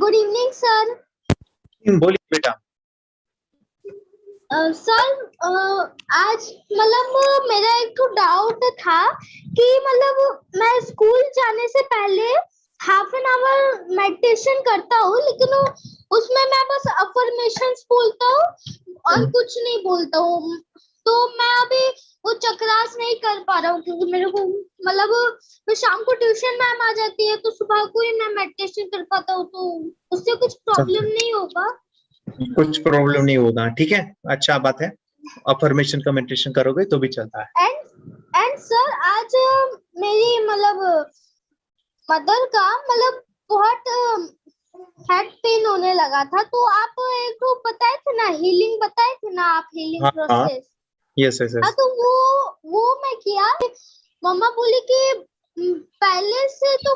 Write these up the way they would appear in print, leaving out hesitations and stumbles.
Good evening sir. बोलिए बेटा। Sir आज मेरा एक तो डाउट था कि मैं स्कूल जाने से पहले हाफ एन आवर मेडिटेशन करता हूँ, लेकिन उसमें मैं बस अफर्मेशंस बोलता हूँ और कुछ नहीं बोलता हूँ। तो मैं अभी वो चक्रास नहीं कर पा रहा हूँ क्योंकि मेरे को तो शाम को ट्यूशन मैम आ जाती है, तो सुबह को ही मैं मेडिटेशन कर पाता हूँ। तो उससे कुछ प्रॉब्लम नहीं होगा? कुछ प्रॉब्लम नहीं होगा, ठीक है, अच्छा बात है। अफर्मेशन का मेडिटेशन करोगे तो भी चलता है। एंड सर आज मेरी मदर का बहुत हेड पेन होने लगा था, तो आप एक तो बताए थे ना, हीलिंग बताए थे ना आप, हीलिंग हाँ हाँ, प्रोसेस। यस यस हाँ, यस। तो वो मैं किया। मम्मा बोली कि पहले से तो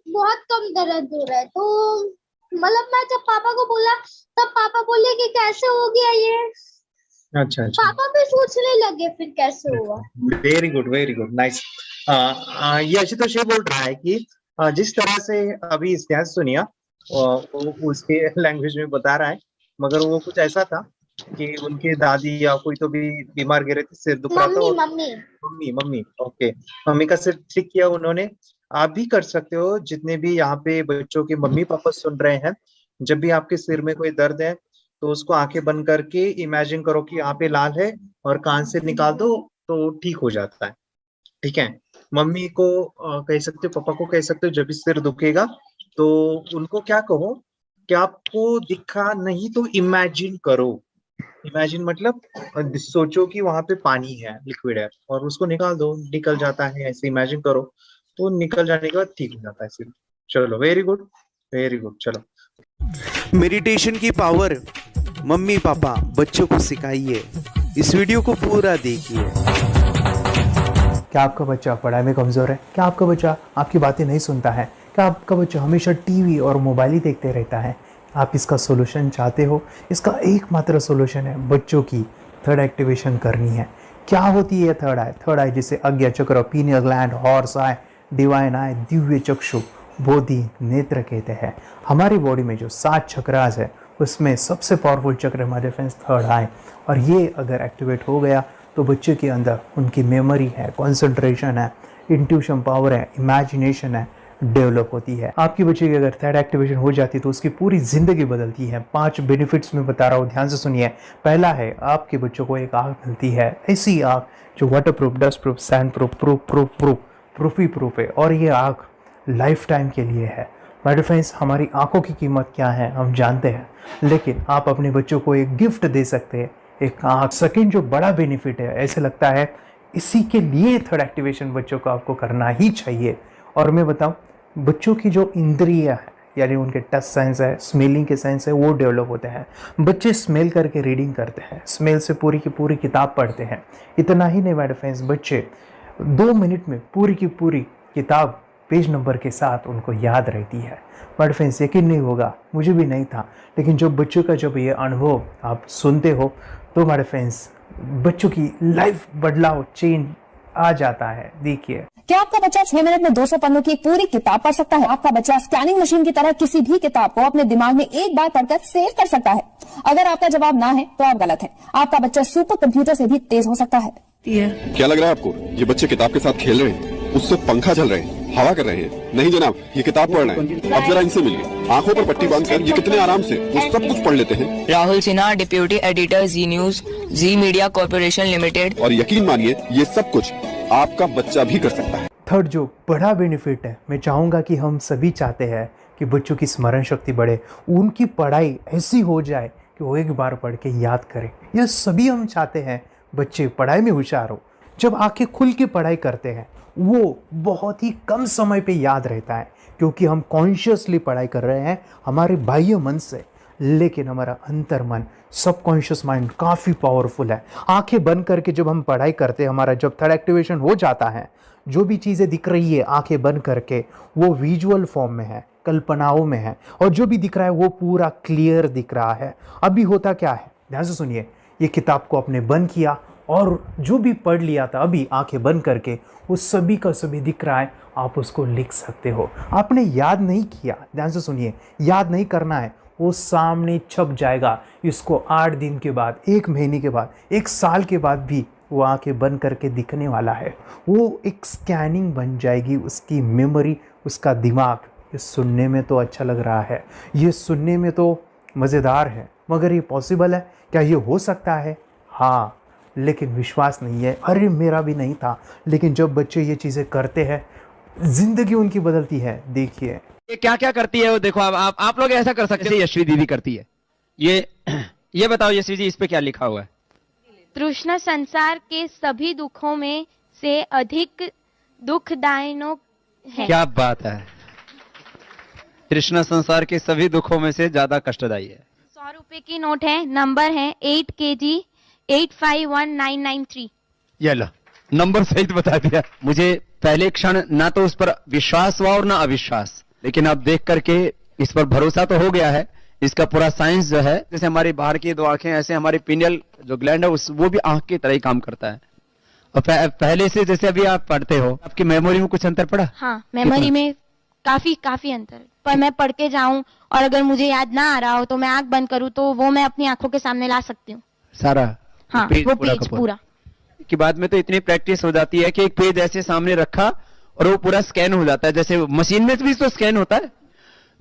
बहुत कम दर्द हो रहा है। तो मैं जब पापा को बोला, तब पापा बोले कि कैसे हो गया ये। अच्छा अच्छा, पापा भी सोचने लगे फिर कैसे हुआ। Very good nice. ये आशुतोष ये बोल रहा है कि जिस तरह से अभी इतिहास सुनिया वो उसके लैंग्वेज में बता रहा है, मगर वो कुछ ऐसा था कि उनके दादी या कोई तो भी बीमार गिरे थे, सिर दुख रहा था मम्मी और mummy mummy mummy okay, mummy का सिर ठीक किया उन्होंने। आप भी कर सकते हो, जितने भी यहाँ पे बच्चों के मम्मी पापा सुन रहे हैं, जब भी आपके सिर में कोई दर्द है तो उसको आंखें बंद करके इमेजिन करो कि यहाँ पे लाल है और कान से निकाल दो तो ठीक हो जाता है। ठीक है, मम्मी को कह सकते हो, पापा को कह सकते हो, जब भी सिर दुखेगा तो उनको क्या कहो कि आपको दिखा नहीं तो इमेजिन करो। इमेजिन मतलब सोचो कि वहां पे पानी है, लिक्विड है, और उसको निकाल दो, निकल जाता है, ऐसे इमेजिन करो तो निकल जाने के बाद ठीक हो जाता है सिर। चलो वेरी गुड चलो। मेडिटेशन की पावर मम्मी पापा बच्चों को सिखाइए। इस वीडियो को पूरा देखिए। क्या आपका बच्चा पढ़ाई में कमज़ोर है? क्या आपका बच्चा आपकी बातें नहीं सुनता है? क्या आपका बच्चा हमेशा टीवी और मोबाइल ही देखते रहता है? आप इसका सोल्यूशन चाहते हो? इसका एकमात्र सोल्यूशन है बच्चों की थर्ड एक्टिवेशन करनी है। क्या होती है थर्ड आई? थर्ड आई जिसे आज्ञा चक्र, pineal gland, horse eye, divine eye, दिव्य चक्षु, बोधि नेत्र कहते हैं। हमारी बॉडी में जो 7 चक्रास है उसमें सबसे पावरफुल चक्र हमारे फ्रेंड्स थर्ड आई, और ये अगर एक्टिवेट हो गया तो बच्चे के अंदर उनकी मेमोरी है, कंसंट्रेशन है, इंट्यूशन पावर है, इमेजिनेशन है, डेवलप होती है। आपकी बच्चे की अगर थर्ड एक्टिवेशन हो जाती है तो उसकी पूरी ज़िंदगी बदलती है। 5 बेनिफिट्स में बता रहा हूँ, ध्यान से सुनिए। पहला है, आपके बच्चों को एक आँख मिलती है, ऐसी आँख जो water proof, dust proof, sand proof, proof ही प्रूफ है, और ये आँख लाइफ टाइम के लिए है। माय डियर फ्रेंड्स, हमारी आंखों की कीमत क्या है हम जानते हैं, लेकिन आप अपने बच्चों को एक गिफ्ट दे सकते हैं, एक आँख। सेकंड जो बड़ा बेनिफिट है, ऐसे लगता है इसी के लिए थर्ड एक्टिवेशन बच्चों को आपको करना ही चाहिए। और मैं बताऊं, बच्चों की जो इंद्रियां है, यानी उनके टच सेंस है, स्मेलिंग के सेंस है, वो डेवलप होते हैं। बच्चे स्मेल करके रीडिंग करते हैं, स्मेल से पूरी की पूरी किताब पढ़ते हैं। इतना ही नहीं माय डियर फ्रेंड्स, बच्चे 2 मिनट में पूरी की पूरी किताब पेज नंबर के साथ उनको याद रहती है। बट फ्रेंड्स, यकीन नहीं होगा, मुझे भी नहीं था, लेकिन जब बच्चों का जब ये अनुभव आप सुनते हो तो हमारे फ्रेंड्स बच्चों की लाइफ बदलाव, चेंज आ जाता है। देखिए, क्या आपका बच्चा 6 मिनट में 200 पन्नों की एक पूरी किताब पढ़ सकता है? आपका बच्चा स्कैनिंग मशीन की तरह किसी भी किताब को अपने दिमाग में एक बार पढ़कर सेव कर सकता है? अगर आपका जवाब ना है तो आप गलत है। आपका बच्चा सुपर कंप्यूटर से भी तेज हो सकता है। क्या लग रहा है आपको ये बच्चे किताब के साथ खेल रहे हैं, उससे पंखा चल रहे हैं, हवा कर रहे हैं? नहीं जनाब, ये किताब पढ़ रहे हैं। अब जरा इनसे मिलिए, आंखों पर पट्टी बांधकर ये कितने आराम से वो सब कुछ पढ़ लेते हैं। राहुल सिन्हा, डिप्यूटी एडिटर, जी न्यूज, जी मीडिया कॉर्पोरेशन लिमिटेड। और यकीन मानिए ये सब कुछ आपका बच्चा भी कर सकता है। थर्ड जो बड़ा बेनिफिट है, मैं चाहूँगा कि हम सभी चाहते हैं कि बच्चों की स्मरण शक्ति बढ़े, उनकी पढ़ाई ऐसी हो जाए कि वो एक बार पढ़ के याद करें। यह सभी हम चाहते हैं, बच्चे पढ़ाई में होशियार हो। जब आंखें खुल के पढ़ाई करते हैं वो बहुत ही कम समय पे याद रहता है, क्योंकि हम कॉन्शियसली पढ़ाई कर रहे हैं हमारे बाह्य मन से, लेकिन हमारा अंतर मन, सबकॉन्शियस माइंड काफ़ी पावरफुल है। आंखें बंद करके जब हम पढ़ाई करते हैं, हमारा जब थर्ड एक्टिवेशन हो जाता है, जो भी चीज़ें दिख रही है आंखें बंद करके, वो विजुअल फॉर्म में है, कल्पनाओं में है, और जो भी दिख रहा है वो पूरा क्लियर दिख रहा है। अभी होता क्या है, ध्यान से सुनिए। ये किताब को आपने बंद किया और जो भी पढ़ लिया था अभी आंखें बंद करके वो सभी का सभी दिख रहा है, आप उसको लिख सकते हो। आपने याद नहीं किया, ध्यान से सुनिए, याद नहीं करना है, वो सामने छप जाएगा। इसको 8 दिन के बाद, 1 महीने के बाद, 1 साल के बाद भी वो आंखें बंद करके दिखने वाला है। वो एक स्कैनिंग बन जाएगी, उसकी मेमोरी, उसका दिमाग। ये सुनने में तो अच्छा लग रहा है, ये सुनने में तो मज़ेदार है, मगर ये पॉसिबल है क्या? ये हो सकता है? हाँ, लेकिन विश्वास नहीं है। अरे मेरा भी नहीं था, लेकिन जब बच्चे ये चीज़ें करते हैं ज़िंदगी उनकी बदलती है। देखिए ये क्या क्या करती है वो देखो। आप लोग ऐसा कर सकते हैं, यशवी दीदी करती है। ये बताओ यशवी जी, इस पे क्या लिखा हुआ है? तृष्णा संसार के सभी दुखों में से अधिक दुखदायक है। क्या बात है, तृष्णा संसार के सभी दुखों में से ज्यादा कष्टदायी है। 100 रुपए की नोट है, नंबर है 8 kg 851993। ये लो, नंबर सहित बता दिया। मुझे पहले क्षण ना तो उस पर विश्वास हुआ और ना अविश्वास, लेकिन अब देख करके इस पर भरोसा तो हो गया है। इसका पूरा साइंस जो है, जैसे हमारी बाहर की 2 आंखें, ऐसे हमारी पिनियल जो ग्लैंड है वो भी आंख की तरह ही काम करता है। और पहले से जैसे अभी आप पढ़ते हो, आपकी मेमोरी में कुछ अंतर पड़ा? हाँ, मेमोरी में काफी अंतर। पर मैं पढ़ के जाऊं और अगर मुझे याद ना आ रहा हो तो मैं आंख बंद करूं तो वो मैं अपनी आंखों के सामने ला सकती हूँ सारा। हाँ, वो पेज पूरा कि बाद में तो इतनी प्रैक्टिस हो जाती है कि एक पेज ऐसे सामने रखा और वो पूरा स्कैन हो जाता है, जैसे मशीन में भी तो स्कैन होता है।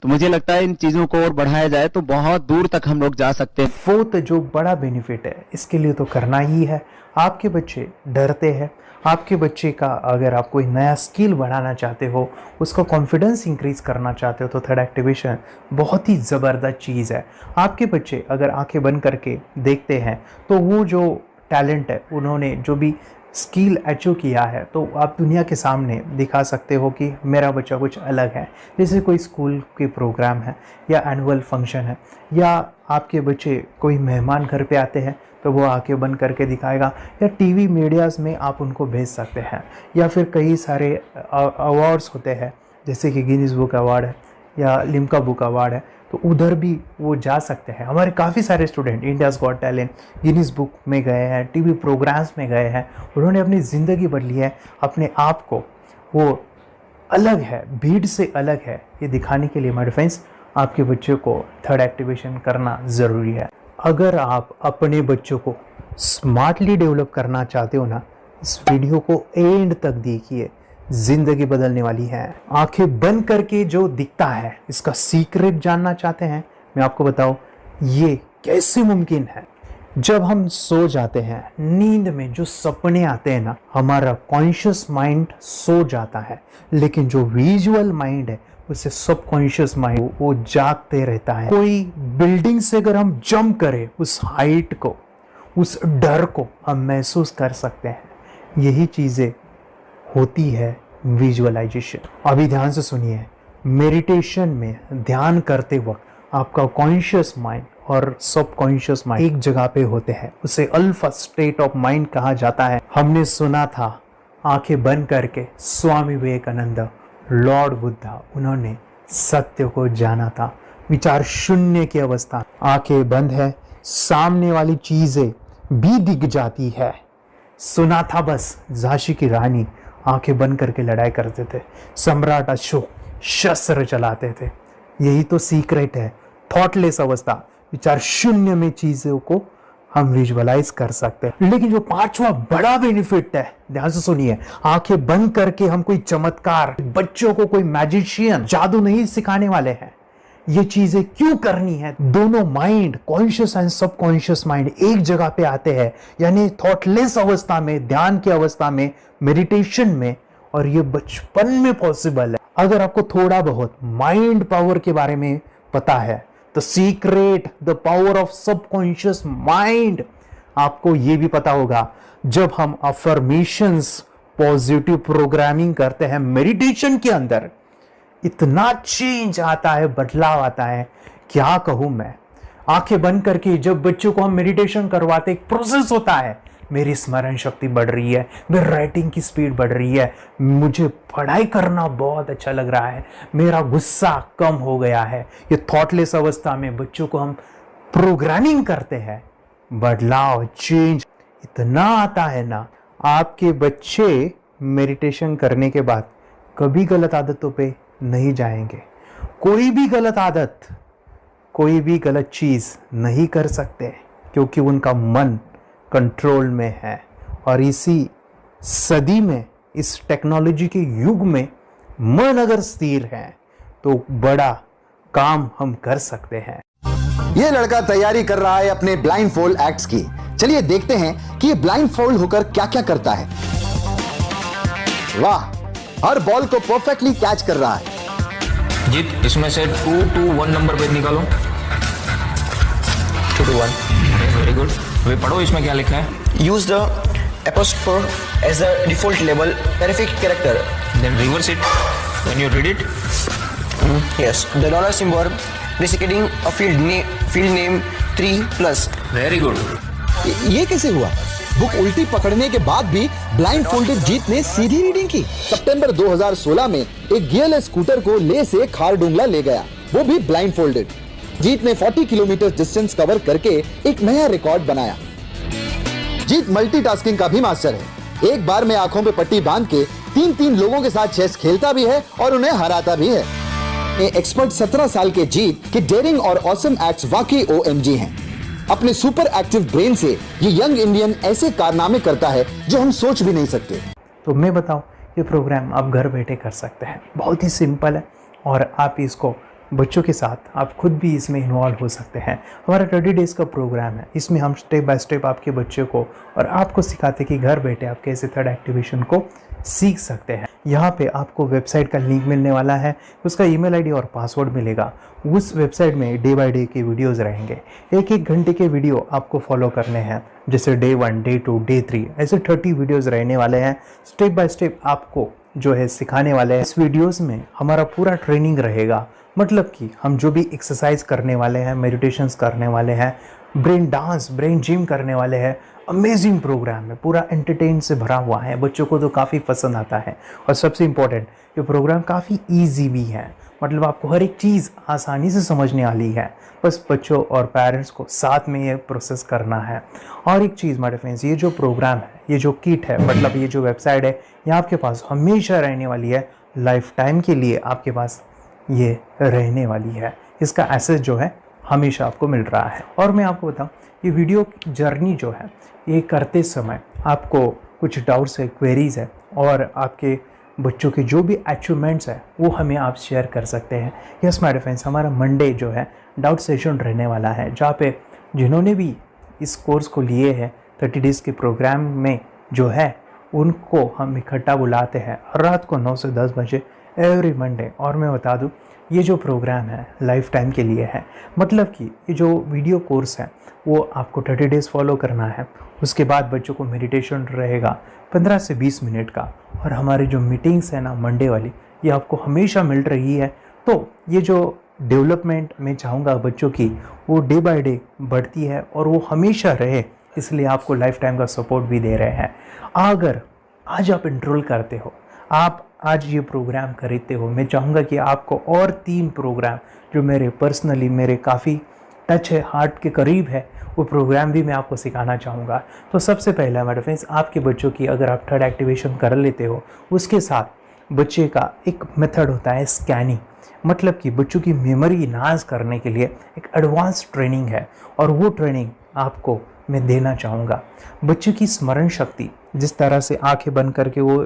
तो मुझे लगता है इन चीजों को और बढ़ाया जाए तो बहुत दूर तक हम लोग जा सकते हैं। 4th जो बड़ा बेनिफिट है, इसके लिए तो करना ही है। आपके बच्चे डरते हैं, आपके बच्चे का अगर आप कोई नया स्किल बढ़ाना चाहते हो, उसका कॉन्फिडेंस इंक्रीज करना चाहते हो, तो थर्ड एक्टिवेशन बहुत ही ज़बरदस्त चीज़ है। आपके बच्चे अगर आंखें बंद करके देखते हैं तो वो जो टैलेंट है, उन्होंने जो भी स्किल अचीव किया है, तो आप दुनिया के सामने दिखा सकते हो कि मेरा बच्चा कुछ अलग है। जैसे कोई स्कूल के प्रोग्राम है या एनुअल फंक्शन है, या आपके बच्चे कोई मेहमान घर पे आते हैं तो वो आंखें बंद करके दिखाएगा, या टीवी मीडियाज़ में आप उनको भेज सकते हैं, या फिर कई सारे अवार्ड्स होते हैं जैसे कि गिनीज बुक अवार्ड है या लिम्का बुक अवार्ड है, तो उधर भी वो जा सकते हैं। हमारे काफ़ी सारे student India's got talent, Guinness book में गए हैं, टीवी प्रोग्राम्स में गए हैं, उन्होंने अपनी ज़िंदगी बदली है, अपने आप को वो अलग है, भीड़ से अलग है, ये दिखाने के लिए मेरे फ्रेंड्स आपके बच्चों को थर्ड एक्टिवेशन करना ज़रूरी है। अगर आप अपने बच्चों को स्मार्टली डेवलप करना चाहते हो ना, इस वीडियो को एंड तक देखिए, जिंदगी बदलने वाली है। आंखें बंद करके जो दिखता है, इसका सीक्रेट जानना चाहते हैं? मैं आपको बताऊं ये कैसे मुमकिन है। जब हम सो जाते हैं, नींद में जो सपने आते हैं ना, हमारा कॉन्शियस माइंड सो जाता है, लेकिन जो विजुअल माइंड है, उसे सबकॉन्शियस माइंड वो जागते रहता है। कोई बिल्डिंग से अगर हम जंप करें, उस हाइट को, उस डर को हम महसूस कर सकते हैं। यही चीज़ें होती है विजुअलाइजेशन। अभी ध्यान से सुनिए, मेडिटेशन में ध्यान करते वक्त आपका कॉन्शियस माइंड और सबकॉन्शियस माइंड एक जगह पे होते हैं, उसे अल्फा स्टेट ऑफ माइंड कहा जाता है। हमने सुना था आंखें बंद करके स्वामी विवेकानंद, लॉर्ड बुद्धा, उन्होंने सत्य को जाना था। विचार शून्य की अवस्था, आंखें बंद है, सामने वाली चीजें भी दिख जाती है। सुना था बस, झांसी की रानी आंखें बंद करके लड़ाई करते थे, सम्राट अशोक शस्त्र चलाते थे। यही तो सीक्रेट है, थॉटलेस अवस्था, विचार शून्य में चीजों को हम विजुअलाइज कर सकते हैं। लेकिन जो 5वां बड़ा बेनिफिट है, ध्यान से सुनिए, आंखें बंद करके हम कोई चमत्कार, बच्चों को कोई मैजिशियन जादू नहीं सिखाने वाले हैं। ये चीजें क्यों करनी है? दोनों mind, conscious and subconscious mind एक जगह पे आते हैं, यानी थॉटलेस अवस्था में, ध्यान की अवस्था में, मेडिटेशन में, और ये बचपन में पॉसिबल है। अगर आपको थोड़ा बहुत माइंड पावर के बारे में पता है, the secret, the power of subconscious mind, आपको ये भी पता होगा, जब हम अफर्मेशंस, पॉजिटिव प्रोग्रामिंग करते हैं मेडिटेशन के अंदर, इतना चेंज आता है, बदलाव आता है, क्या कहूं मैं। आंखें बंद करके जब बच्चों को हम मेडिटेशन करवाते, एक प्रोसेस होता है, मेरी स्मरण शक्ति बढ़ रही है, मेरी राइटिंग की स्पीड बढ़ रही है, मुझे पढ़ाई करना बहुत अच्छा लग रहा है, मेरा गुस्सा कम हो गया है। ये थॉटलेस अवस्था में बच्चों को हम प्रोग्रामिंग करते हैं, बदलाव, चेंज, इतना आता है ना, आपके बच्चे मेडिटेशन करने के बाद कभी गलत आदतों पे नहीं जाएंगे। कोई भी गलत आदत, कोई भी गलत चीज़ नहीं कर सकते, क्योंकि उनका मन कंट्रोल में है। और इसी सदी में, इस टेक्नोलॉजी के युग में मन अगर स्थिर है तो बड़ा काम हम कर सकते हैं। ये लड़का तैयारी कर रहा है अपने ब्लाइंड फोल्ड एक्ट्स की। चलिए देखते हैं कि ये ब्लाइंड फोल्ड होकर क्या क्या करता है। वाह, हर बॉल को परफेक्टली कैच कर रहा है। जीत, इसमें से 2 to 1 नंबर पे निकालो। 2 to 1, वेरी गुड। वे पढ़ो, इसमें क्या लिखा है। Use the apostrophe as the default label perfect character. Then reverse it when you read it. Yes, the dollar symbol preceding a field name 3+. Very good. ये कैसे हुआ? बुक उल्टी पकड़ने के बाद भी ब्लाइंड फोल्डेड जीत ने सीधी रीडिंग की। सितंबर 2016 में एक गियरलेस स्कूटर को ले से खारडुंगला ले गया, वो भी ब्लाइंड फोल्डेड। जीत ने 40 किलोमीटर डिस्टेंस कवर करके एक नया रिकॉर्ड बनाया। जीत मल्टीटास्किंग का भी मास्टर है। एक बार में आंखों पे पट्टी बांध के 3-3 लोगों के साथ चेस खेलता भी है और उन्हें हराता भी है। एक्सपर्ट 17 साल के जीत के डेयरिंग और ऑसम एक्ट्स वाकई OMG हैं। अपने सुपर एक्टिव ब्रेन से ये यंग इंडियन ऐसे कारनामे करता है जो हम सोच भी नहीं सकते। तो मैं बताऊं, ये प्रोग्राम आप घर बैठे कर सकते हैं, बहुत ही सिंपल है। और आप इसको बच्चों के साथ, आप खुद भी इसमें इन्वॉल्व हो सकते हैं। हमारा 30 डेज़ का प्रोग्राम है, इसमें हम स्टेप बाय स्टेप आपके बच्चे को और आपको सिखाते कि घर बैठे आप कैसे थर्ड एक्टिवेशन को सीख सकते हैं। यहाँ पे आपको वेबसाइट का लिंक मिलने वाला है, उसका ईमेल आईडी और पासवर्ड मिलेगा। उस वेबसाइट में डे बाय डे के वीडियोस रहेंगे, 1-1 घंटे के वीडियो आपको फॉलो करने हैं। जैसे डे 1, डे 2, डे 3, ऐसे 30 वीडियोस रहने वाले हैं। स्टेप बाय स्टेप आपको जो है सिखाने वाले हैं। इस वीडियोस में हमारा पूरा ट्रेनिंग रहेगा, मतलब कि हम जो भी एक्सरसाइज करने वाले हैं, मेडिटेशंस करने वाले हैं, ब्रेन डांस, ब्रेन जिम करने वाले हैं। अमेजिंग प्रोग्राम है, पूरा एंटरटेन से भरा हुआ है, बच्चों को तो काफ़ी पसंद आता है। और सबसे इम्पोर्टेंट, ये प्रोग्राम काफ़ी ईजी भी है, मतलब आपको हर एक चीज़ आसानी से समझने वाली है। बस बच्चों और पेरेंट्स को साथ में ये प्रोसेस करना है। और एक चीज़ माय फ्रेंड्स, ये जो प्रोग्राम है, ये जो किट है, मतलब ये जो वेबसाइट है, ये आपके पास हमेशा रहने वाली है, लाइफ टाइम के लिए आपके पास ये रहने वाली है। इसका एक्सेस जो है हमेशा आपको मिल रहा है। और मैं आपको बताऊं, ये वीडियो जर्नी जो है, ये करते समय आपको कुछ डाउट्स है, क्वेरीज है, और आपके बच्चों के जो भी अचीवमेंट्स है वो हमें आप शेयर कर सकते हैं। यस माय फ्रेंड्स, हमारा मंडे जो है डाउट सेशन रहने वाला है, जहाँ पे जिन्होंने भी इस कोर्स को लिए हैं 30 डेज़ के प्रोग्राम में जो है, उनको हम इकट्ठा बुलाते हैं रात को 9 से 10 बजे एवरी मंडे। और मैं बता दूं, ये जो प्रोग्राम है लाइफ टाइम के लिए है, मतलब कि ये जो वीडियो कोर्स है वो आपको 30 डेज़ फॉलो करना है। उसके बाद बच्चों को मेडिटेशन रहेगा 15 से 20 मिनट का। और हमारी जो मीटिंग्स है ना मंडे वाली, ये आपको हमेशा मिल रही है। तो ये जो डेवलपमेंट मैं चाहूँगा बच्चों की, वो डे बाय डे बढ़ती है और वो हमेशा रहे, इसलिए आपको लाइफ टाइम का सपोर्ट भी दे रहे हैं। अगर आज आप एनरोल करते हो, आप आज ये प्रोग्राम खरीदते हो, मैं चाहूँगा कि आपको और 3 प्रोग्राम जो मेरे पर्सनली मेरे काफ़ी टच है, हार्ट के करीब है, वो प्रोग्राम भी मैं आपको सिखाना चाहूँगा। तो सबसे पहला मेरे फ्रेंड्स, आपके बच्चों की अगर आप थर्ड एक्टिवेशन कर लेते हो, उसके साथ बच्चे का एक मेथड होता है स्कैनिंग, मतलब कि बच्चों की मेमोरी इन्हांस करने के लिए एक एडवांस ट्रेनिंग है, और वो ट्रेनिंग आपको मैं देना चाहूँगा। बच्चों की स्मरण शक्ति, जिस तरह से आंखें बंद करके वो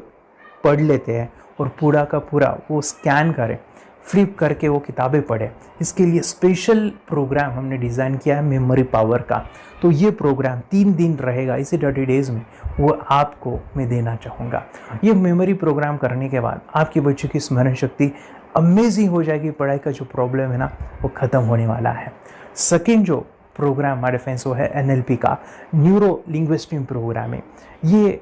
पढ़ लेते हैं और पूरा का पूरा वो स्कैन करें, फ्लिप करके वो किताबें पढ़ें, इसके लिए स्पेशल प्रोग्राम हमने डिज़ाइन किया है मेमोरी पावर का। तो ये प्रोग्राम 3 दिन रहेगा, इसी 30 डेज़ में वो आपको मैं देना चाहूँगा। ये मेमोरी प्रोग्राम करने के बाद आपके बच्चों की स्मरण शक्ति अमेजिंग हो जाएगी, पढ़ाई का जो प्रॉब्लम है ना वो ख़त्म होने वाला है। सेकेंड जो प्रोग्राम हमारे फ्रेंड्स वो है NLP का, न्यूरो लिंग्विस्टिक प्रोग्राम है। ये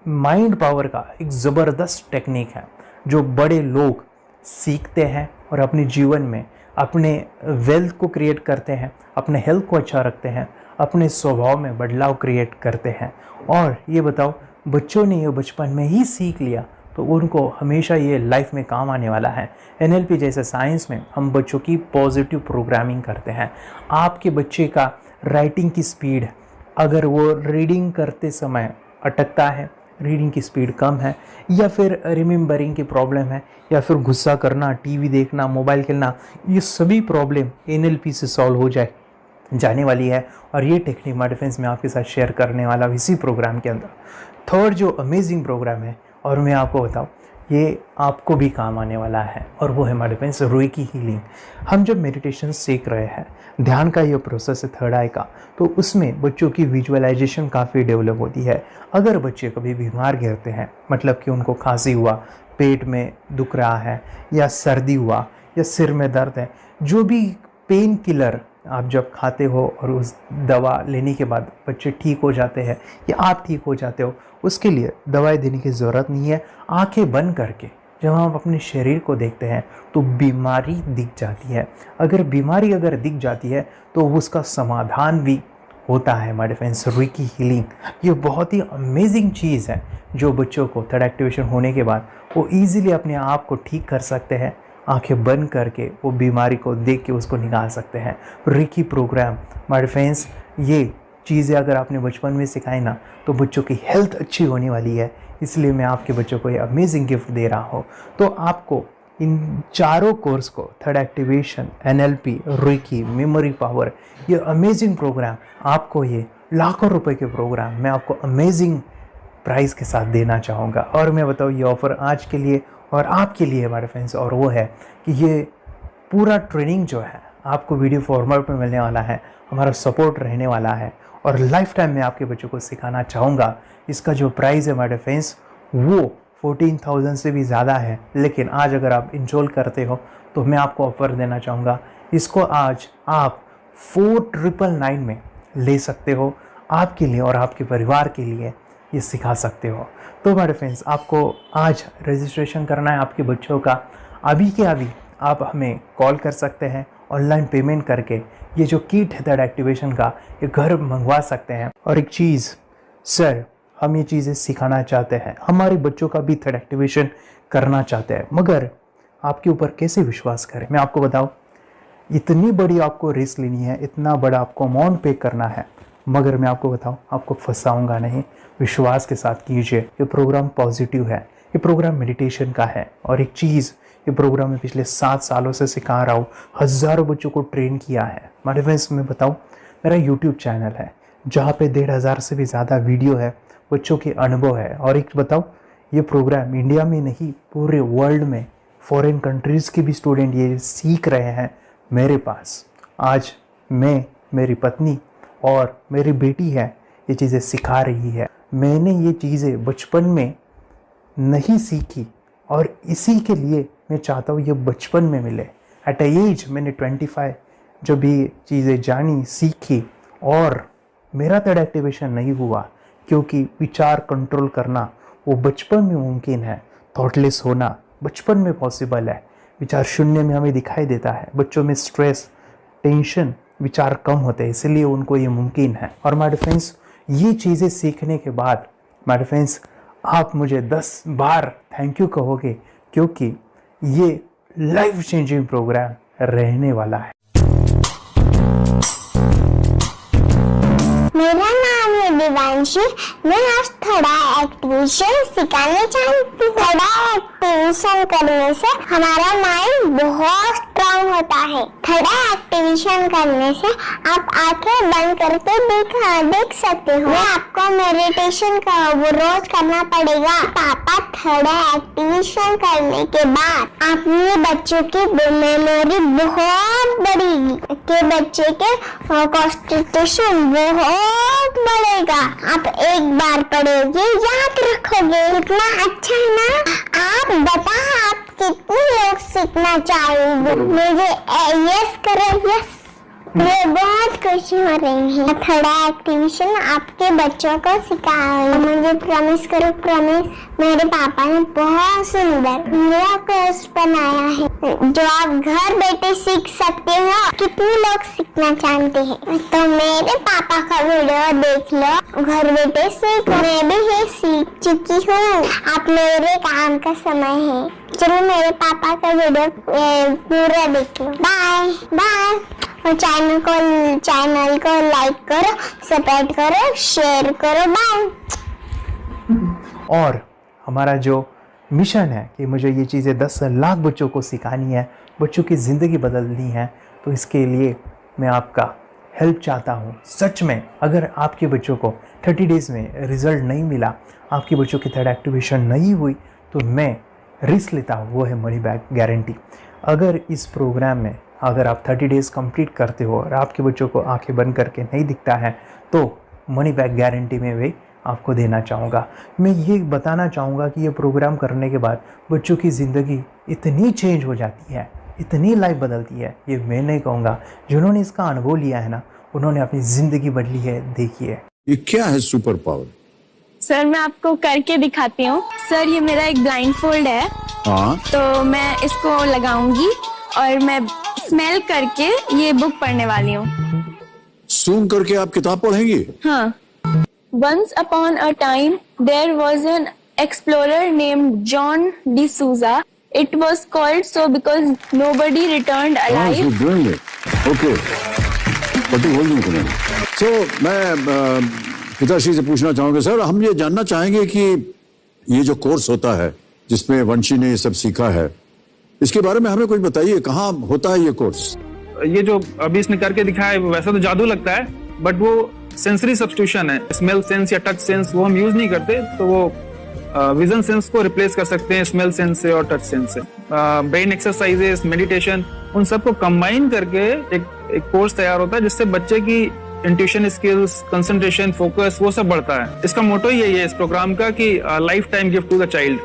माइंड पावर का एक ज़बरदस्त टेक्निक है जो बड़े लोग सीखते हैं और अपने जीवन में अपने वेल्थ को क्रिएट करते हैं, अपने हेल्थ को अच्छा रखते हैं, अपने स्वभाव में बदलाव क्रिएट करते हैं। और ये बताओ, बच्चों ने ये बचपन में ही सीख लिया तो उनको हमेशा ये लाइफ में काम आने वाला है। NLP जैसे साइंस में हम बच्चों की पॉजिटिव प्रोग्रामिंग करते हैं। आपके बच्चे का राइटिंग की स्पीड अगर वो रीडिंग करते समय अटकता है, रीडिंग की स्पीड कम है, या फिर रिमेंबरिंग की प्रॉब्लम है, या फिर गुस्सा करना, टीवी देखना, मोबाइल खेलना, ये सभी प्रॉब्लम NLP से सॉल्व हो जाने वाली है। और ये टेक्निक माय डिफेंस में आपके साथ शेयर करने वाला इसी प्रोग्राम के अंदर। थर्ड जो अमेजिंग प्रोग्राम है, और मैं आपको बताऊं, ये आपको भी काम आने वाला है, और वो है माय डिफेंस रेकी हीलिंग। हम जब मेडिटेशन सीख रहे हैं, ध्यान का ये प्रोसेस है थर्ड आई का, तो उसमें बच्चों की विजुअलाइजेशन काफ़ी डेवलप होती है। अगर बच्चे कभी बीमार गिरते हैं, मतलब कि उनको खांसी हुआ, पेट में दुख रहा है, या सर्दी हुआ, या सिर में दर्द है, जो भी पेन किलर आप जब खाते हो और उस दवा लेने के बाद बच्चे ठीक हो जाते हैं या आप ठीक हो जाते हो, उसके लिए दवाई देने की ज़रूरत नहीं है। आंखें बंद करके जब हम अपने शरीर को देखते हैं तो बीमारी दिख जाती है। अगर बीमारी दिख जाती है तो उसका समाधान भी होता है। माय डिफेंस रेकी हीलिंग ये बहुत ही अमेजिंग चीज़ है, जो बच्चों को थर्ड एक्टिवेशन होने के बाद वो ईजिली अपने आप को ठीक कर सकते हैं। आंखें बंद करके वो बीमारी को देख के उसको निकाल सकते हैं। रेकी प्रोग्राम माय डिफेंस, ये चीज़ें अगर आपने बचपन में सिखाई ना, तो बच्चों की हेल्थ अच्छी होने वाली है। इसलिए मैं आपके बच्चों को ये अमेजिंग गिफ्ट दे रहा हूँ। तो आपको इन चारों कोर्स को, third activation, NLP, reiki, memory power, ये अमेजिंग प्रोग्राम, आपको ये लाखों रुपए के प्रोग्राम मैं आपको अमेजिंग प्राइस के साथ देना चाहूँगा। और मैं बताऊँ, ये ऑफ़र आज के लिए और आपके लिए हमारे फ्रेंड्स, और वो है कि ये पूरा ट्रेनिंग जो है आपको वीडियो फॉर्मेट में मिलने वाला है, हमारा सपोर्ट रहने वाला है, और लाइफ टाइम में आपके बच्चों को सिखाना चाहूँगा। इसका जो प्राइस है हमारे फ्रेंड्स, वो 14,000 से भी ज़्यादा है, लेकिन आज अगर आप इंस्टॉल करते हो तो मैं आपको ऑफ़र देना चाहूँगा। इसको आज आप 4,999 में ले सकते हो। आपके लिए और आपके परिवार के लिए ये सिखा सकते हो। तो हमारे फ्रेंड्स, आपको आज रजिस्ट्रेशन करना है आपके बच्चों का। अभी के अभी आप हमें कॉल कर सकते हैं, ऑनलाइन पेमेंट करके ये जो किट है थर्ड एक्टिवेशन का, ये घर मंगवा सकते हैं। और एक चीज़ सर, हम ये चीज़ें सिखाना चाहते हैं, हमारे बच्चों का भी थर्ड एक्टिवेशन करना चाहते हैं, मगर आपके ऊपर कैसे विश्वास करें? मैं आपको बताऊं, इतनी बड़ी आपको रिस्क लेनी है, इतना बड़ा आपको अमाउंट पे करना है, मगर मैं आपको बताऊं, आपको फंसाऊंगा नहीं। विश्वास के साथ कीजिए। ये प्रोग्राम पॉजिटिव है, ये प्रोग्राम मेडिटेशन का है। और एक चीज़, ये प्रोग्राम में पिछले 7 सालों से सिखा रहा हूँ, हज़ारों बच्चों को ट्रेन किया है। हमारे फ्रेंड्स, मैं बताऊँ, मेरा यूट्यूब चैनल है जहाँ पे 1,500 से भी ज़्यादा वीडियो है, बच्चों के अनुभव है। और एक बताऊँ, ये प्रोग्राम इंडिया में नहीं, पूरे वर्ल्ड में फॉरेन कंट्रीज़ के भी स्टूडेंट ये सीख रहे हैं मेरे पास। आज मैं, मेरी पत्नी और मेरी बेटी है, ये चीज़ें सिखा रही है। मैंने ये चीज़ें बचपन में नहीं सीखी, और इसी के लिए मैं चाहता हूँ ये बचपन में मिले। एट एज मैंने 25 जब ये चीज़ें जानी, सीखी, और मेरा थर्ड एक्टिवेशन नहीं हुआ, क्योंकि विचार कंट्रोल करना वो बचपन में मुमकिन है। थॉटलेस होना बचपन में पॉसिबल है। विचार शून्य में हमें दिखाई देता है। बच्चों में स्ट्रेस, टेंशन, विचार कम होते हैं, इसलिए उनको ये मुमकिन है। और माय फ्रेंड्स, ये चीज़ें सीखने के बाद माय फ्रेंड्स, आप मुझे 10 बार थैंक यू कहोगे, क्योंकि ये लाइफ चेंजिंग प्रोग्राम रहने वाला है। मेरा नाम है दिवांशी। मैं आज थोड़ा एक्टिवेशन सिखाने चाहती हूँ। थोड़ा एक्टिवेशन करने से हमारा माइंड बहुत स्ट्रांग होता है। थोड़ा एक्टिवेशन करने से आप आंखें बंद करके देख सकते हो। मैं आपको मेडिटेशन का वो रोज करना पड़ेगा। पापा, थोड़ा एक्टिवेशन करने के बाद अपने बच्चों की मेमोरी बहुत बढ़ेगी, के बच्चे के कॉन्सेंट्रेशन बहुत बढ़ेगा। आप एक बार पढ़ोगे, याद रखोगे, इतना अच्छा है ना। आप बताओ, आप कितने लोग सीखना चाहोगे? मुझे यस करो, यस। मैं बहुत खुशी हो रही है। थोड़ा एक्टिवेशन आपके बच्चों को सिखाओ। मुझे प्रॉमिस करो, प्रॉमिस। मेरे पापा ने बहुत सुंदर मेरा कोर्स बनाया है, जो आप घर बैठे सीख सकते हो। कितने लोग सीखना चाहते हैं तो मेरे पापा का वीडियो देख लो, घर बैठे सीख। मैं भी ये सीख चुकी हूँ। आप मेरे काम का समय है, चलो मेरे पापा का वीडियो पूरा देख लो। Bye bye. और चैनल को लाइक करो, सब्सक्राइब करो, शेयर करो। बाय। और हमारा जो मिशन है कि मुझे ये चीज़ें 10 लाख बच्चों को सिखानी है, बच्चों की ज़िंदगी बदलनी है, तो इसके लिए मैं आपका हेल्प चाहता हूँ। सच में अगर आपके बच्चों को 30 डेज़ में रिज़ल्ट नहीं मिला, आपके बच्चों की थर्ड एक्टिवेशन नहीं हुई, तो मैं रिस्क लेता हूँ, वो है मनी बैक गारंटी। अगर इस प्रोग्राम में अगर आप 30 डेज़ कंप्लीट करते हो और आपके बच्चों को आंखें बंद करके नहीं दिखता है, तो मनी बैक गारंटी में भी आपको देना चाहूँगा। मैं ये बताना चाहूँगा कि ये प्रोग्राम करने के बाद बच्चों की ज़िंदगी इतनी चेंज हो जाती है, इतनी लाइफ बदलती है, ये मैं नहीं कहूँगा, जिन्होंने इसका अनुभव लिया है ना, उन्होंने अपनी ज़िंदगी बदली है। देखिए ये क्या है सुपर पावर? सर मैं आपको करके दिखाती हूँ। सर ये मेरा एक ब्लाइंड फोल्ड है। हाँ। तो मैं इसको लगाऊंगी और मैं स्मेल करके ये बुक पढ़ने वाली हूँ। सूंघ करके आप किताब पढ़ेंगी? हाँ। Once upon a time, there was an explorer named John D'Souza. It was called so because nobody returned alive. Oh, doing it. Okay. What are you holding today? So, मैं पिताश्री से पूछना चाहूंगा, सर हम ये जानना चाहेंगे कि ये जो कोर्स होता है जिसमें वंशी ने ये सब सीखा है, इसके बारे में हमें कुछ बताइए, कहाँ होता है ये कोर्स? ये जो अभी इसने करके दिखाया है वैसा तो जादू लगता है, बट वो सेंसरी सब्स्टिट्यूशन है। स्मेल सेंस या टच सेंस वो हम यूज नहीं करते, तो वो विजन सेंस को रिप्लेस कर सकते हैं स्मेल सेंस से और टच सेंस से। ब्रेन एक्सरसाइजेस, मेडिटेशन, उन सबको कंबाइन करके एक कोर्स तैयार होता है जिससे बच्चे की इंट्यूशन स्किल्स, कंसंट्रेशन, फोकस वो सब बढ़ता है। इसका मोटो यही है इस प्रोग्राम का कि lifetime gift to the child.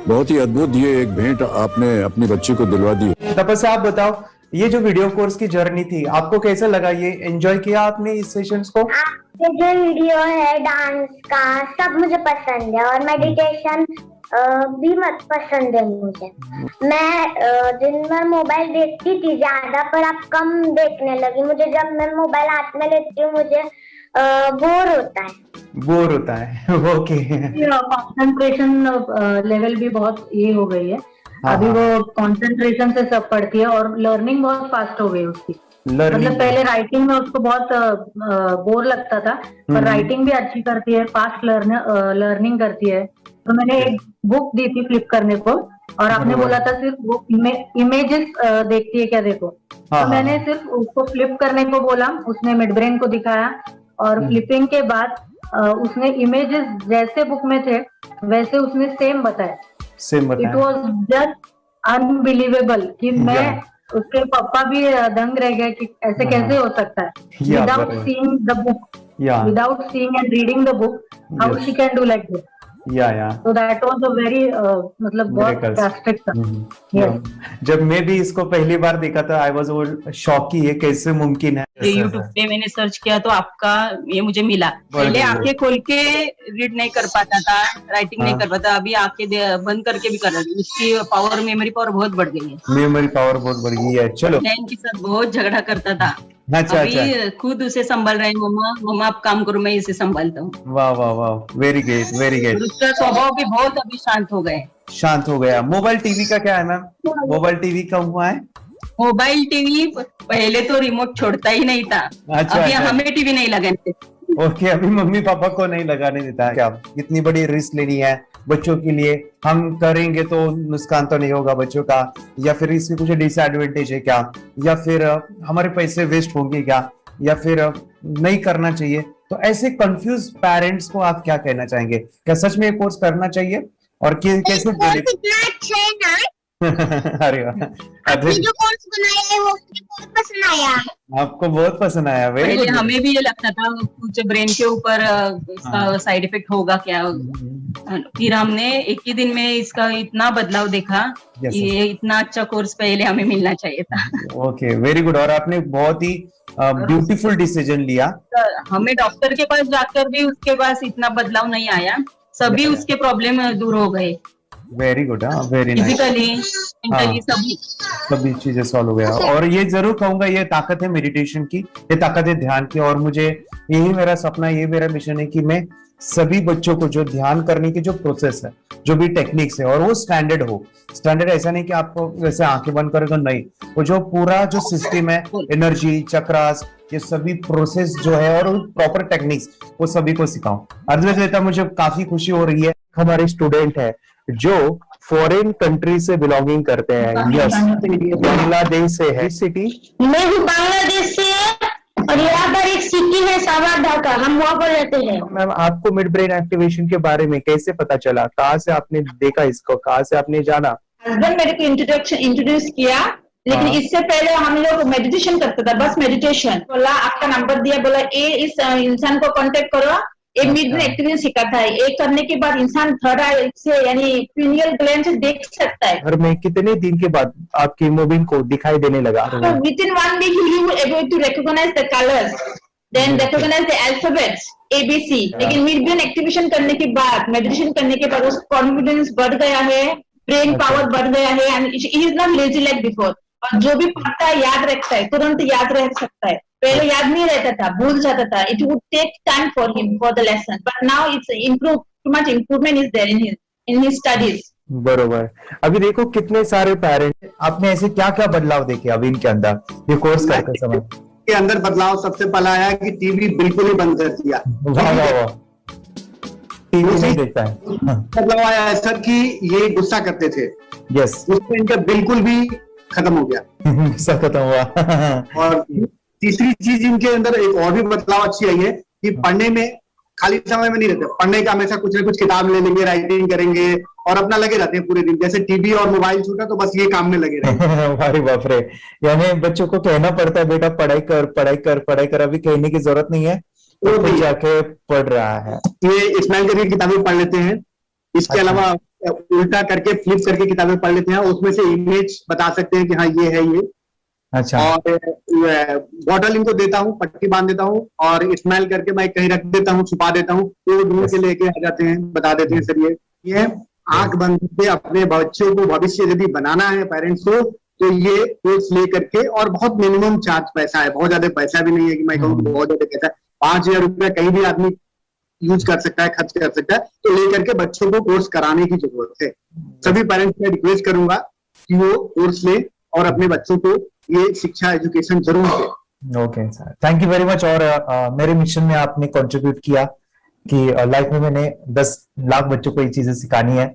बहुत ही अद्भुत ये एक भेंट आपने अपनी बच्ची को दिलवा दी। तपस्या आप बताओ, ये जो वीडियो कोर्स की जर्नी थी आपको कैसा लगा? ये एंजॉय किया आपने इस सेशंस को? ये जो वीडियो है डांस का सब मुझे पसंद है और मेडिटेशन भी मत पसंद है मुझे। मैं दिन भर मोबाइल देखती थी ज्यादा, पर अब कम देखने लगी। मुझे जब मैं मोबाइल हाथ में लेती हूँ मुझे बोर होता है। ओके। कंसंट्रेशन लेवल भी बहुत ये हो गई है। अभी वो कंसंट्रेशन से सब पढ़ती है और लर्निंग बहुत फास्ट हो गई उसकी। मतलब पहले राइटिंग में उसको बहुत बोर लगता था, पर राइटिंग भी अच्छी करती है, फास्ट लर्निंग करती है। तो मैंने एक बुक दी थी फ्लिप करने को और आपने बोला था सिर्फ वो इमेजेस देखती है क्या, देखो। तो मैंने सिर्फ उसको फ्लिप करने को बोला, उसने मिड ब्रेन को दिखाया और फ्लिपिंग के बाद उसने इमेजेस जैसे बुक में थे वैसे उसने सेम बताया। इट वॉज जस्ट अनबिलीवेबल कि मैं उसके पापा भी दंग रह गए कि ऐसे कैसे हो सकता है। Without seeing the book, without seeing and reading the book, how she can do like this. So that was a very मतलब बहुत drastic था। जब मैं भी इसको पहली बार देखा था आई वाज शॉक कि ये कैसे मुमकिन है। यूट्यूब पे मैंने सर्च किया तो आपका ये मुझे मिला। पहले आंखें खोल के रीड नहीं कर पाता था, राइटिंग नहीं कर पाता, अभी आंखें बंद करके भी कर रही है। उसकी पावर, मेमोरी पावर बहुत बढ़ गई है। मेमोरी पावर बहुत बढ़ गई है। चलो, बहन के साथ बहुत झगड़ा करता था। अभी खुद उसे संभाल रहे हैं। मम्मा आप काम करो, मैं इसे संभालता हूँ। वाह वाह वाह, वेरी ग्रेट वेरी ग्रेट। उसका स्वभाव भी बहुत अभी शांत हो गया। मोबाइल टीवी का क्या है मैम? मोबाइल टीवी का हुआ है? मोबाइल टीवी पहले तो रिमोट छोड़ता ही नहीं था। अभी हमें टीवी नहीं लगाने। ओके, अभी मम्मी पापा को नहीं लगाने देता है। क्या इतनी बड़ी रिस्क लेनी है बच्चों के लिए? हम करेंगे तो नुकसान तो नहीं होगा बच्चों का, या फिर इसकी कुछ डिसएडवांटेज है क्या, या फिर हमारे पैसे वेस्ट होंगे क्या, या फिर नहीं करना चाहिए? तो ऐसे कंफ्यूज पेरेंट्स को आप क्या कहना चाहेंगे? क्या सच में ये कोर्स करना चाहिए और कैसे? अरे आपने जो कोर्स बनाया है वो मुझे बहुत पसंद आया। आपको बहुत पसंद आया? पहले हमें भी ये लगता था कुछ ब्रेन के ऊपर साइड इफेक्ट होगा क्या। फिर हमने एक ही दिन में इसका इतना बदलाव देखा कि ये इतना अच्छा कोर्स पहले हमें मिलना चाहिए था। Okay, very good. और आपने बहुत ही ब्यूटीफुल डिसीजन लिया। हमें डॉक्टर के पास जाकर भी उसके पास इतना बदलाव नहीं आया, सभी उसके प्रॉब्लम दूर हो गए। Very good, very nice. सभी चीजें सॉल्व हो गया। और ये जरूर कहूंगा, ये ताकत है मेडिटेशन की, ये ताकत है ध्यान की। और मुझे यही मेरा सपना, ये मेरा मिशन है कि मैं सभी बच्चों को जो ध्यान करने की जो प्रोसेस है, जो भी टेक्निक्स है, और वो स्टैंडर्ड हो। स्टैंडर्ड ऐसा नहीं कि आपको वैसे आंखें बंद करें तो नहीं, वो जो पूरा जो सिस्टम है, एनर्जी चक्रास, ये सभी प्रोसेस जो है और प्रॉपर टेक्निक्स, वो सभी को सिखाऊं। अर्धवेता मुझे काफी खुशी हो रही है। हमारे स्टूडेंट है जो फॉरेन कंट्री से बिलोंगिंग करते हैं। यस, बांग्लादेश से है। सिटी मैं भी बांग्लादेश से और यहाँ पर एक सिटी है सावर ढाका, हम वहाँ पर रहते हैं। मैम, आपको मिड ब्रेन एक्टिवेशन के बारे में कैसे पता चला? कहाँ से आपने देखा इसको, कहाँ से आपने जाना? हस्बैंड मेरे को इंट्रोड्यूस किया, लेकिन इससे पहले हम लोग मेडिटेशन करते थे, बस मेडिटेशन। बोला आपका नंबर दिया, बोला ये इस इंसान को कांटेक्ट करो, ये मिड ब्रेन एक्टिवेशन सिखाता है। ये करने के बाद इंसान थर्ड आई से यानी पिनियल ग्लैंड से देख सकता है। घर में कितने दिन के बाद आपकी हीमोग्लोबिन को दिखाई देने लगा? With in 1 week you will able to recognize the colors, then recognize the alphabets ABC। लेकिन मिड ब्रेन एक्टिवेशन करने के बाद, मेडिटेशन करने के बाद उसका कॉन्फिडेंस बढ़ गया है, ब्रेन पावर बढ़ गया है, and he is not lazy like before. और जो भी पढ़ता है याद रखता है, तुरंत याद रख सकता है। पहले याद नहीं रहता था, भूल जाता था। It would take time for him for the lesson, but now it's improve, too much improvement is there in his studies. बरोबर। अभी देखो कितने सारे पेरेंट्स, आपने ऐसे क्या क्या बदलाव देखे अभी इनके अंदर ये कोर्स करते समय? के अंदर बदलाव सबसे पहला आया कि टीवी बिल्कुल ही बंद कर दिया। वाह वाह वाह, टीवी नहीं देखता है। बदलाव आया है सर कि ये गुस्सा करते थे। यस, उसमें इनका बिल्कुल भी खत्म हो गया। गुस्सा खत्म हुआ। और तीसरी चीज इनके अंदर एक और भी बदलाव अच्छी आई है कि पढ़ने में खाली समय में नहीं रहते, पढ़ने का हमेशा कुछ ना कुछ किताब ले लेंगे, राइटिंग करेंगे और अपना लगे रहते हैं पूरे दिन। जैसे टीवी और मोबाइल छूटा तो बस ये काम में लगे रहते। अरे बाप रे, यानी बच्चों को कहना पड़ता है बेटा पढ़ाई कर पढ़ाई कर पढ़ाई कर, अभी कहने की जरूरत नहीं है, वो भी जाके पढ़ रहा है। ये स्माइल करके किताबें पढ़ लेते हैं, इसके अलावा उल्टा करके फ्लिप करके किताबें पढ़ लेते हैं, उसमें से इमेज बता सकते हैं कि हाँ ये है ये। अच्छा। और बॉटल इनको देता हूँ, पट्टी बांध देता हूँ और स्माइल करके मैं कहीं रख देता हूँ, छुपा देता हूँ, तो ढूंढ के लेके आ जाते हैं, बता देते हैं सर ये आंख बंद करके अपने बच्चों को भविष्य यदि बनाना है पेरेंट्स को, तो ये कोर्स ले करके, और बहुत मिनिमम चार्ज पैसा है, बहुत ज्यादा पैसा भी नहीं है कि मैं कहूँ बहुत ज्यादा पैसा है। 5,000 रुपया कहीं भी आदमी यूज कर सकता है, खर्च कर सकता है, तो लेकर के बच्चों को कोर्स कराने की जरूरत है। सभी पेरेंट्स मैं रिक्वेस्ट करूंगा कि वो कोर्स ले और अपने बच्चों को ये शिक्षा एजुकेशन जरूर दे। Okay sir, thank you very much. और मेरे मिशन में आपने कंट्रीब्यूट किया कि लाइफ में मैंने 10 लाख बच्चों को ये चीजें सिखानी है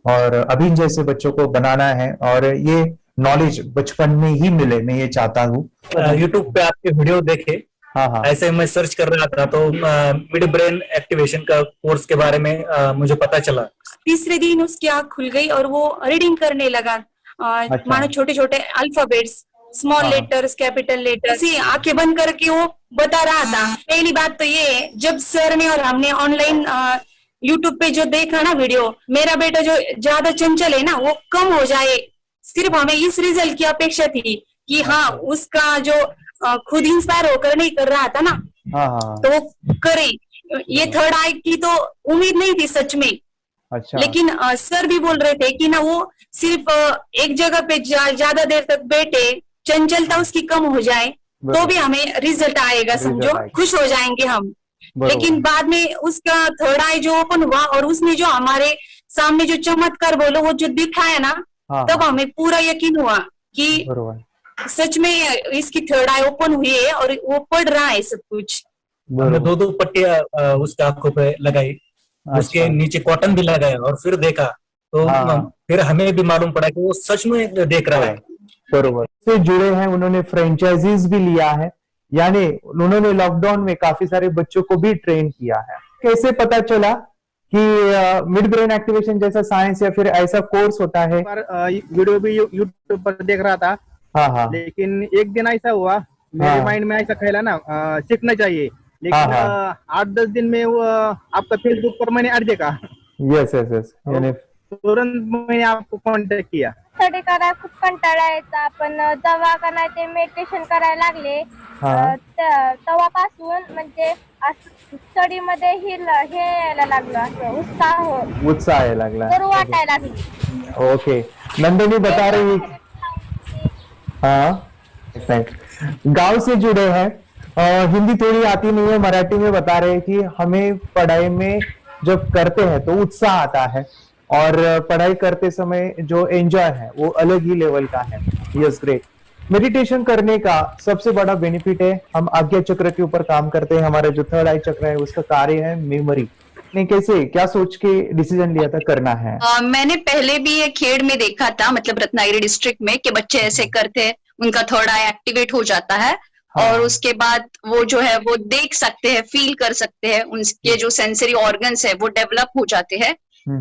और अभी जैसे बच्चों को बनाना है, और ये नॉलेज बचपन में ही मिले, मैं ये चाहता हूँ। यूट्यूब पे आपके वीडियो देखे, हाँ, ऐसे मैं सर्च कर रहा था तो मिड ब्रेन एक्टिवेशन का कोर्स के बारे में मुझे पता चला। तीसरे दिन उसकी आँख खुल गई और वो रीडिंग करने लगा। मानो छोटे छोटे alphabets, small letters, capital letters, आंखें बंद करके वो बता रहा था। पहली बात तो ये, जब सर ने और हमने ऑनलाइन यूट्यूब पे जो देखा ना वीडियो, मेरा बेटा जो ज्यादा चंचल है ना वो कम हो जाए, सिर्फ हमें इस रिजल्ट की अपेक्षा थी कि हाँ उसका जो खुद इंस्पायर होकर नहीं कर रहा था ना, तो वो करे। ये थर्ड आई की तो उम्मीद नहीं थी सच में। अच्छा। लेकिन सर भी बोल रहे थे कि ना वो सिर्फ एक जगह पे ज्यादा देर तक बैठे, चंचलता उसकी कम हो जाए तो भी हमें रिजल्ट आएगा, समझो खुश हो जाएंगे हम। लेकिन बाद में उसका थर्ड आई जो ओपन हुआ और उसने जो हमारे सामने जो चमत्कार बोलो वो जो दिखाया ना, तब हमें पूरा यकीन हुआ कि सच में इसकी थर्ड आई ओपन हुई है और वो पढ़ रहा है सब कुछ। हमने 2 पट्टियां उसके आंखों पे लगाई, उसके नीचे कॉटन भी लगाया और फिर देखा तो फिर हमें भी मालूम पड़ा कि वो सच में देख रहा है। बरोबर से जुड़े हैं, उन्होंने फ्रेंचाइजीज भी लिया है, यानी उन्होंने लॉकडाउन में काफी सारे बच्चों को भी ट्रेन किया है। कैसे पता चला कि मिड ब्रेन एक्टिवेशन जैसा साइंस या फिर ऐसा कोर्स होता है? वीडियो भी यूट्यूब पर देख रहा था। हाँ। लेकिन एक दिन ऐसा हुआ, मेरे माइंड में ऐसा ख्याल ना सीखना चाहिए, लेकिन 8-10 दिन में वो आपका फेसबुक पर मैंने ऐड देखा। यस, यानी तुरंत मैंने आपको कॉन्टॅक्ट किया। स्टडी करायला खूप कंटाळा यायचा, पण जेव्हा का नाही ते मेडिटेशन करायला लागले तेव्हापासून म्हणजे स्टडी मध्ये हे यायला लागलं, असं उत्साह यायला लागला, बरं वाटायला लागली। ओके, नंदिनी बता रही, हाँ गांव से जुड़े हैं हिंदी थोड़ी आती नहीं है, मराठी में बता रहे हैं कि हमें पढ़ाई में जब करते हैं तो उत्साह आता है और पढ़ाई करते समय जो एंजॉय है वो अलग ही लेवल का है। Yes, great. मेडिटेशन करने का सबसे बड़ा बेनिफिट है, हम आज्ञा चक्र के ऊपर काम करते हैं। हमारा जो थर्ड आई चक्र है उसका कार्य है मेमोरी। ने कैसे क्या सोच के डिसीजन लिया था करना है? मैंने पहले भी ये खेड़ में देखा था, मतलब रत्नागिरी डिस्ट्रिक्ट में, कि बच्चे ऐसे करते हैं, उनका थर्ड आई एक्टिवेट हो जाता है। हाँ। और उसके बाद वो जो है वो देख सकते हैं, फील कर सकते हैं, उनके जो सेंसरी ऑर्गन्स है वो डेवलप हो जाते हैं।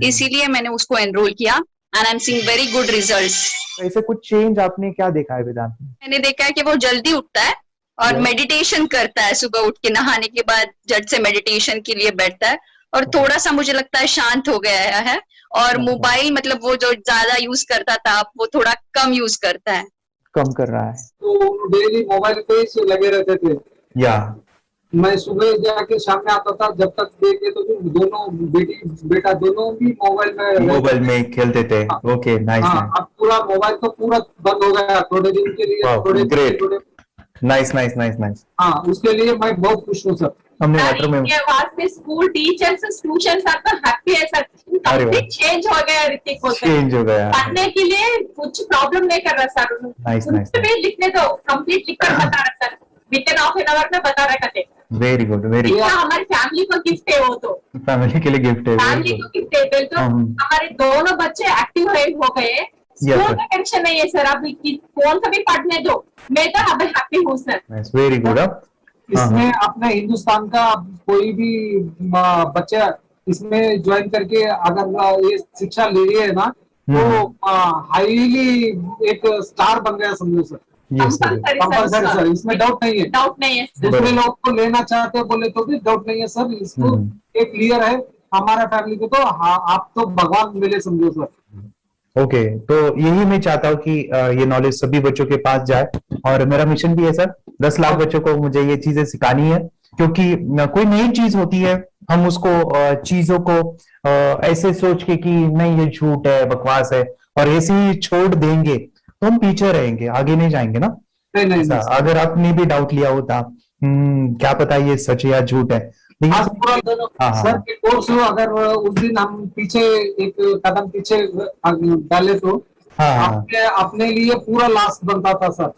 इसीलिए मैंने उसको एनरोल किया and I am seeing very good results. ऐसे कुछ चेंज आपने क्या देखा है वेदांत में? मैंने देखा है कि वो जल्दी उठता है और मेडिटेशन करता है। सुबह उठ के नहाने के बाद झट से मेडिटेशन के लिए बैठता है और थोड़ा सा मुझे लगता है शांत हो गया है। और मोबाइल मतलब वो जो ज्यादा यूज करता था वो थोड़ा कम यूज करता है, कम कर रहा है। तो डेली मोबाइल पे ही लगे रहते थे। या मैं सुबह जाके शाम में आता था, जब तक देखे तो दोनों बेटा दोनों भी मोबाइल में खेलते थे। Okay, nice. अब पूरा मोबाइल तो पूरा बंद हो गया थोड़े दिन के लिए। थोड़े नाइस। हाँ, उसके लिए मैं बहुत खुश हूँ सर। हमने वाटर में वास्ते स्कूल टीचर्स स्टूडेंट्स आर तो हैप्पी है सर। कंप्लीट चेंज हो गया ऋतिक को, चेंज हो गया। पढ़ने के लिए कुछ प्रॉब्लम नहीं कर रहा सर। नाइस। लिखने दो, कंप्लीट लिखकर बता रहा sir, with in half an hour में बता रहा करते। Very good, very good. हमारी फैमिली को गिफ्ट है, वो तो फैमिली के लिए गिफ्ट है, फैमिली को गिफ्ट है। तो हमारे दोनों बच्चे एक्टिव हो गए। स्कूल का टेंशन नहीं है सर, अब कौन सा भी पढ़ने दो, मैं तो अब हैप्पी हूँ सर। Very good. इसमें अपने हिंदुस्तान का कोई भी बच्चा इसमें ज्वाइन करके अगर ये शिक्षा ले रही है ना, तो हाईली एक स्टार बन गया समझो सर। कंपल्सरी सर, इसमें डाउट नहीं है। डाउट नहीं है। दूसरे लोग को लेना चाहते हैं बोले तो भी डाउट नहीं है सर। इसको एक क्लियर है हमारा फैमिली को, तो आप तो भगवान मिले समझो सर। ओके, तो यही मैं चाहता हूँ कि ये नॉलेज सभी बच्चों के पास जाए और मेरा मिशन भी है सर, 10 लाख बच्चों को मुझे ये चीजें सिखानी है। क्योंकि कोई नई चीज होती है, हम उसको चीजों को ऐसे सोच के कि नहीं ये झूठ है, बकवास है, और ऐसे ही छोड़ देंगे तो हम पीछे रहेंगे, आगे नहीं जाएंगे ना। नहीं। अगर आपने भी डाउट लिया होता क्या पता ये सच है या झूठ है। सर के कोर्स अगर उस दिन हम पीछे एक कदम पीछे डाले तो अपने लिए पूरा लास्ट बनता था सर।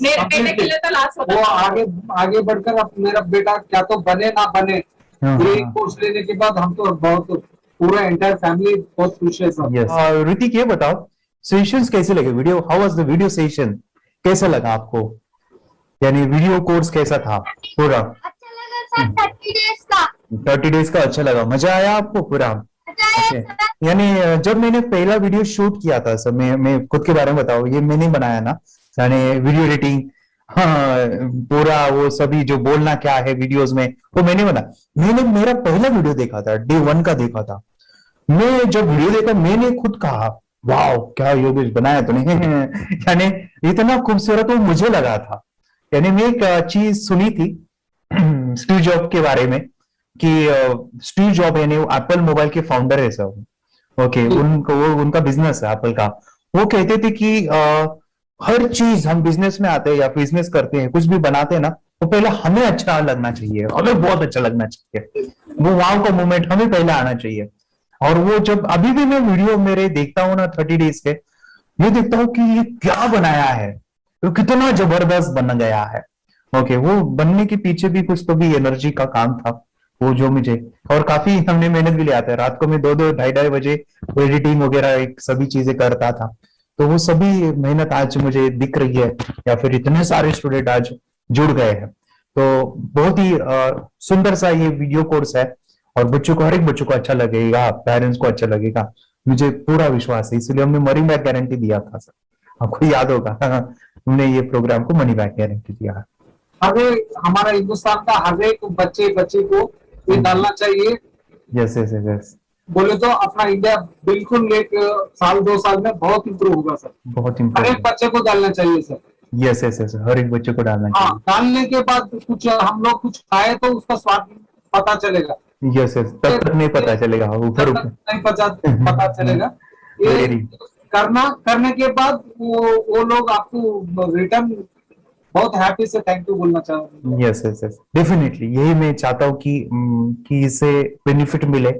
मेरे के लिए तो लास्ट होता वो आगे बढ़कर अब मेरा बेटा क्या तो बने ना बने, ये कोर्स लेने के बाद हम तो बहुत पूरा एंटायर फैमिली बहुत खुश है सर। ऋतिक ये बताओ, सेशंस कैसे लगे? Video, how was the video session? कैसा लगा आपको? यानी वीडियो कोर्स कैसा था पूरा? 30 डेज का अच्छा लगा, मजा आया आपको पूरा? यानी जब मैंने पहला वीडियो शूट किया था सर, मैं खुद के बारे में बताऊं, ये मैंने बनाया ना, यानी वीडियो एडिटिंग, हाँ, पूरा वो सभी जो बोलना क्या है वीडियोस में वो मैंने बना। मैंने मेरा पहला वीडियो देखा था, डे 1 का देखा था। मैं जब वीडियो देखा मैंने खुद कहा वाह क्या योगेश बनाया तूने यानी इतना खूबसूरत वो मुझे लगा था। यानी मैं एक चीज सुनी थी स्टीव जॉब के बारे में कि स्टीव जॉब यानी एप्पल मोबाइल के फाउंडर है सब, ओके, उनका बिजनेस है एप्पल का। वो कहते थे कि हर चीज हम बिजनेस में आते हैं या बिजनेस करते हैं, कुछ भी बनाते हैं ना, तो पहले हमें अच्छा लगना चाहिए, हमें बहुत अच्छा लगना चाहिए, वो वाव का मोमेंट हमें पहले आना चाहिए। और वो जब अभी भी मैं वीडियो मेरे देखता हूँ ना 30 डेज के, मैं देखता हूँ कि ये क्या बनाया है, तो कितना जबरदस्त बन गया है। ओके, वो बनने के पीछे भी कुछ तो भी एनर्जी का काम था वो जो मुझे, और काफी हमने मेहनत भी लिया था। रात को मैं 2-2 ढाई बजे एडिटिंग वगैरह सभी चीजें करता था, तो वो सभी मेहनत आज मुझे दिख रही है, या फिर इतने सारे स्टूडेंट आज जुड़ गए हैं। तो बहुत ही सुंदर सा ये वीडियो कोर्स है और बच्चों को, हर एक बच्चों को अच्छा लगेगा, पेरेंट्स को अच्छा लगेगा, मुझे पूरा विश्वास है। इसलिए हमने मनी बैक गारंटी दिया था सर, आपको याद होगा हमने ये प्रोग्राम को मनी बैक गारंटी दिया। हमारा हिंदुस्तान का हर एक बच्चे को ये डालना चाहिए। यस यस यस, बोले तो अपना इंडिया बिल्कुल एक साल 2 साल में बहुत इम्प्रूव होगा सर। बहुत इम्प्रूव, हर एक बच्चे को डालना चाहिए सर। यस यस यस, हर एक बच्चे को डालना चाहिए। डालने के बाद कुछ हम लोग कुछ खाए तो उसका स्वाद पता चलेगा। यस यस, तब तक नहीं पता चलेगा, ऊपर नहीं पता चलेगा। ये करने के बाद वो लोग आपको रिटर्न बहुत हैप्पी से थैंक यू बोलना चाहूंगा। यस यस यस, डेफिनेटली यही मैं चाहता हूँ कि इससे बेनिफिट मिले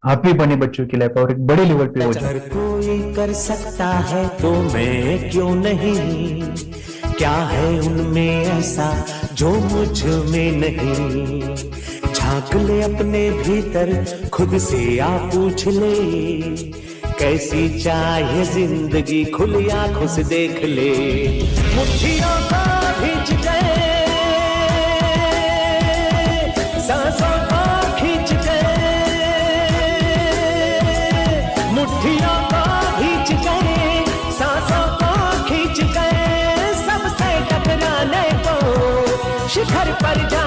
आप भी बने बच्चों की लाइफ और एक बड़े लेवल पे हो जाए। अगर कोई कर सकता है तो मैं क्यों नहीं, क्या है उनमें ऐसा जो मुझ में नहीं। झांक ले अपने भीतर खुद से आ पूछ ले, कैसी चाहे जिंदगी खुली आंखों से देख ले। मुट्ठियों को खींच गए, सांसों को खींच गए, मुट्ठियों को खींच गए, सांसों को खींच गए, सबसे टकराने को शिखर पर जा